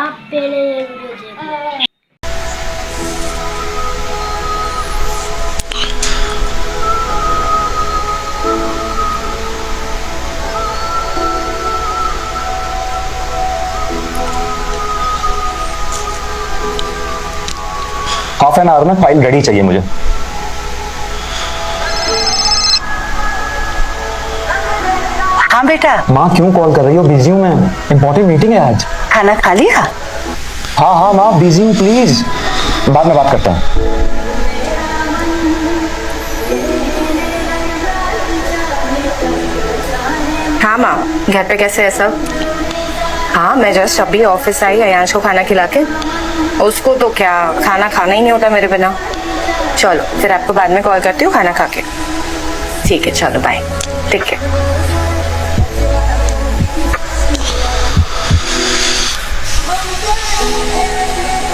आप पहले वीडियो देखो। हाफ एन आवर में फाइल रेडी चाहिए मुझे। हाँ बेटा। माँ क्यों कॉल कर रही हो? बिजी हूँ मैं, इंपॉर्टेंट मीटिंग है आज। खाना खा लिया? हाँ हाँ माँ, बिजी हूँ, प्लीज बाद में बात करते हैं। हाँ माँ, घर पे कैसे है सब? हाँ, मैं जस्ट अभी ऑफिस आई अयांश को खाना खिला के। उसको तो क्या खाना खाना ही नहीं होता मेरे बिना। चलो फिर आपको बाद में कॉल करती हूँ खाना खा के। ठीक है, चलो बाय, ठीक है।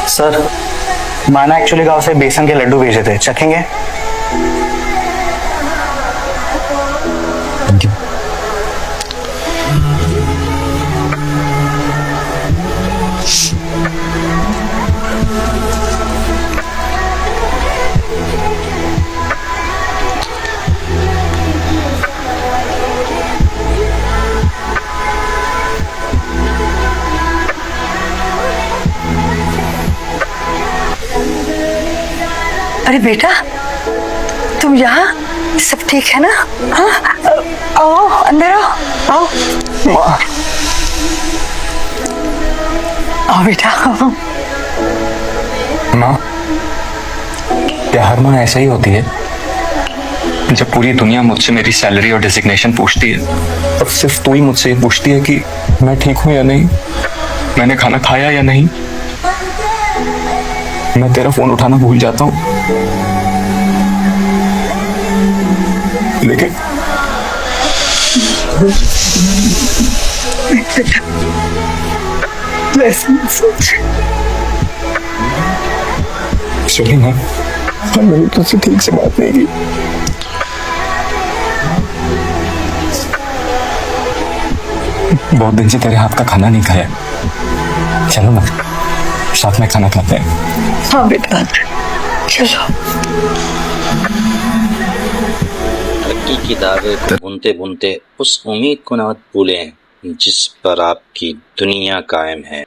सर, माना एक्चुअली गांव से बेसन के लड्डू भेजे थे, चखेंगे? अरे बेटा, तुम यहाँ? सब ठीक है ना? हाँ, आओ अंदर आओ, आओ। आओ बेटा। माँ, क्या हर माँ ऐसा ही होती है? जब पूरी दुनिया मुझसे मेरी सैलरी और डिजिग्नेशन पूछती है और सिर्फ तू ही मुझसे पूछती है कि मैं ठीक हूं या नहीं, मैंने खाना खाया या नहीं, मैं तेरा फोन उठाना भूल जाता हूँ। लेकिन सॉरी माँ, मैंने तुझसे ठीक से बात नहीं की। बहुत दिन से तेरे हाथ का खाना नहीं खाया, चलो ना साथ में खाना खाते हैं। हाँ बेटा, चलो। तरक्की की दावे को बुनते बुनते उस उम्मीद को न भूलें जिस पर आपकी दुनिया कायम है।